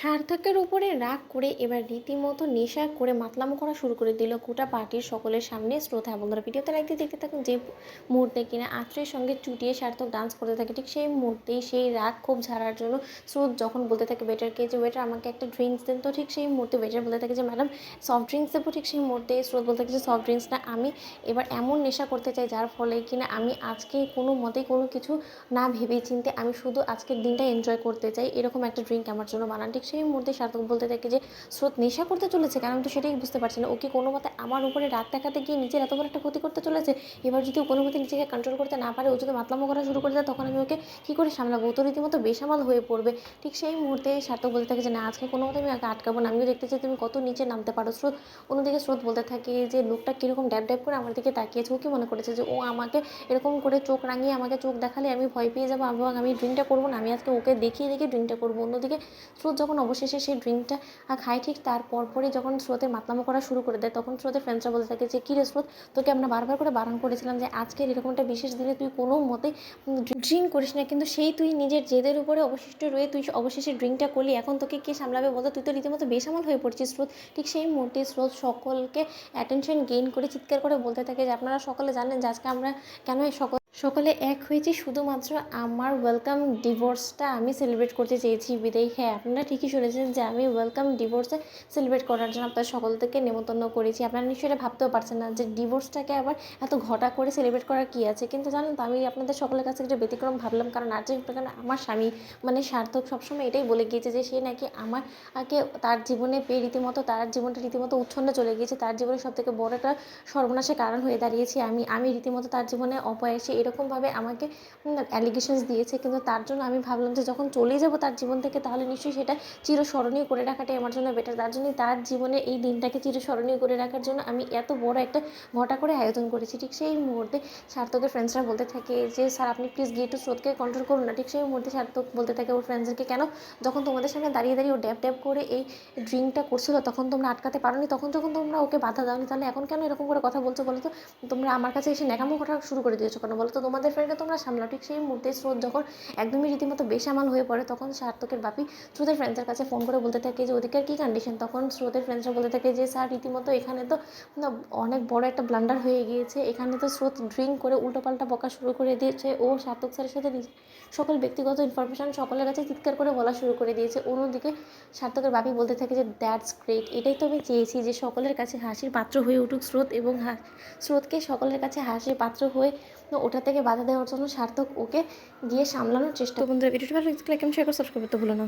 সার্থকের উপরে রাগ করে এবার রীতিমতো নেশা করে মাতলামো করা শুরু করে দিল গোটা পার্টির সকলের সামনে। শ্রোতা বন্ধুরা ভিডিওতে লাইক দিয়ে দেখতে থাকুন। যে মুহূর্তে কিনা আত্রের সঙ্গে চুটিয়ে সার্থক ডান্স করতে থাকে, ঠিক সেই মুহূর্তেই সেই রাগ খুব ঝাড়ার জন্য স্রোত যখন বলতে থাকে ওয়েটারকে যে ওয়েটার আমাকে একটা ড্রিঙ্কস দেন, তো ঠিক সেই মুহূর্তে ওয়েটার বলতে থাকে যে ম্যাডাম সফট ড্রিঙ্কস দেবো। ঠিক সেই মুহূর্তে স্রোত বলতে থাকে যে সফট ড্রিঙ্কস না, আমি এবার এমন নেশা করতে চাই যার ফলে কিনা আমি আজকে কোনো মতেই কোনো কিছু না ভেবে চিনতে আমি শুধু আজকের দিনটা এনজয় করতে চাই, এরকম একটা ড্রিঙ্ক আমার জন্য বানান। ঠিক সেই মুহূর্তে সার্থক বলতে থাকে যে স্রোত নেশা করতে চলেছে কেন, আমি তো সেটাই বুঝতে পারছি না। ওকে কোনো মতে আমার উপরে রাগ দেখাতে গিয়ে নিজের এত বড় একটা ক্ষতি করতে চলেছে। এবার যদি ও কোনো মতে নিজেকে কন্ট্রোল করতে না পারে, ও যদি মাতলামো করা শুরু করে দেয়, তখন আমি ওকে কী করে সামলাবো? ও তো রীতিমতো বেসামাল হয়ে পড়বে। ঠিক সেই মুহূর্তে সার্থক বলতে থাকে যে না, আজকে কোনো মতে আমি ওকে আটকাবো না, আমিও দেখতে চাই তুমি কত নিচে নামতে পারো। স্রোত অন্যদিকে স্রোত বলতে থাকে যে লোকটা কীরকম ড্যাব ড্যাব করে আমার দিকে তাকিয়েছে, ও কি মনে করেছে যে ও আমাকে এরকম করে চোখ রাঙিয়ে আমাকে চোখ দেখালে আমি ভয় পেয়ে যাবো এবং আমি ড্রিঙ্কটা করবো না, আমি আজকে ওকে দেখিয়ে দেখিয়ে ড্রিঙ্কটা করবো। অন্যদিকে স্রোত যখন অবশেষে সেই ড্রিঙ্কটা খায়, ঠিক তার পরপরই যখন স্রোতের মাতলামো করা শুরু করে দেয়, তখন স্রোতের ফ্রেন্ডসরা বলতে থাকে যে কী রে স্রোত, তোকে আমরা বারবার করে বারণ করেছিলাম যে আজকের এরকম একটা বিশেষ দিনে তুই কোনো মতে ড্রিঙ্ক করিস না, কিন্তু সেই তুই নিজের জেদের উপরে অবশিষ্ট রয়ে তুই অবশেষে ড্রিঙ্কটা করলি, এখন তোকে কে সামলাবে বলতো? তুই তো রীতিমতো বেসামাল হয়ে পড়ছিস স্রোত। ঠিক সেই মুহূর্তে স্রোত সকলকে অ্যাটেনশন গেইন করে চিৎকার করে বলতে থাকে যে আপনারা সকলে জানেন যে আজকে আমরা কেন সকলে এক হয়েছি শুধুমাত্র আমার ওয়েলকাম ডিভোর্সটা আমি সেলিব্রেট করতে চেয়েছি বিদায়। হ্যাঁ, আপনারা ঠিকই শুনেছেন যে আমি ওয়েলকাম ডিভোর্সে সেলিব্রেট করার জন্য আপনার সকল থেকে নেমন্তন্ন করেছি। আপনারা নিশ্চয়ই এটা ভাবতেও পারছেন না যে ডিভোর্সটাকে আবার এত ঘটা করে সেলিব্রেট করার কী আছে। কিন্তু জানেন তো, আমি আপনাদের সকলের কাছে একটা ব্যতিক্রম ভাবলাম, কারণ আর যে কারণ আমার স্বামী মানে সার্থক সবসময় এটাই বলে গিয়েছে যে সে নাকি আমাকে তার জীবনে পেয়ে রীতিমতো তার জীবনটা রীতিমতো উচ্ছন্নে চলে গিয়েছে, তার জীবনে সবথেকে বড় একটা সর্বনাশের কারণ হয়ে দাঁড়িয়েছি আমি রীতিমতো তার জীবনে অপয়াসী, এরকমভাবে আমাকে অ্যালিগেশনস দিয়েছে। কিন্তু তার জন্য আমি ভাবলাম যে যখন চলে যাব তার জীবন থেকে, তাহলে নিশ্চয়ই সেটা চিরস্মরণীয় করে রাখাটাই আমার জন্য বেটার। তার জন্যই তার জীবনে এই দিনটাকে চিরস্মরণীয় করে রাখার জন্য আমি এত বড় একটা ঘটা করে আয়োজন করেছি। ঠিক সেই মুহূর্তে সার্থকের ফ্রেন্ডসরা বলতে থাকে যে স্যার আপনি প্লিজ গিয়ে একটু স্রোতকে কন্ট্রোল করুন না। ঠিক সেই মুহূর্তে সার্থক বলতে থাকে ওর ফ্রেন্ডসদেরকে, কেন যখন তোমাদের সামনে দাঁড়িয়ে দাঁড়িয়ে ও ড্যাব ড্যাব করে এই ড্রিঙ্কটা করছিল তখন তোমরা আটকাতে পারোনি, তখন যখন তোমরা ওকে বাধা দাওনি, তাহলে এখন কেন এরকম করে কথা বলছো বলো তো? তোমরা আমার কাছে এসে ন্যাকামো করা শুরু করে দিয়েছো কেন বলো তো? তোমাদের ফ্রেন্ডকে তোমরা সামলাও। ঠিক সেই মুহূর্তে স্রোত যখন একদমই রীতিমতো বেসামাল হয়ে পড়ে, তখন সার্থকের বাপি স্রোতের ফ্রেন্ডসের কাছে ফোন করে বলতে থাকে যে ওদিকের কী কন্ডিশন। তখন স্রোতের ফ্রেন্ডসরা বলতে থাকে যে স্যার রীতিমতো এখানে তো অনেক বড় একটা ব্লান্ডার হয়ে গিয়েছে, এখানে তো স্রোত ড্রিঙ্ক করে উল্টোপাল্টা বকা শুরু করে দিয়েছে, ও সার্থক স্যারের সাথে সকল ব্যক্তিগত ইনফরমেশান সকলের কাছে চিৎকার করে বলা শুরু করে দিয়েছে। অন্যদিকে সার্থকের বাপি বলতে থাকে যে দ্যাটস গ্রেট, এটাই তো আমি চেয়েছি যে সকলের কাছে হাসির পাত্র হয়ে উঠুক স্রোত, এবং স্রোতকে সকলের কাছে হাসির পাত্র হয়ে ওটা থেকে বাধা দেওয়ার জন্য সার্থক ওকে গিয়ে সামলানোর চেষ্টা। তো বন্ধুরা ভিডিওটি ভালো লাগলে লাইক, শেয়ার, সাবস্ক্রাইব করতে ভুলো না।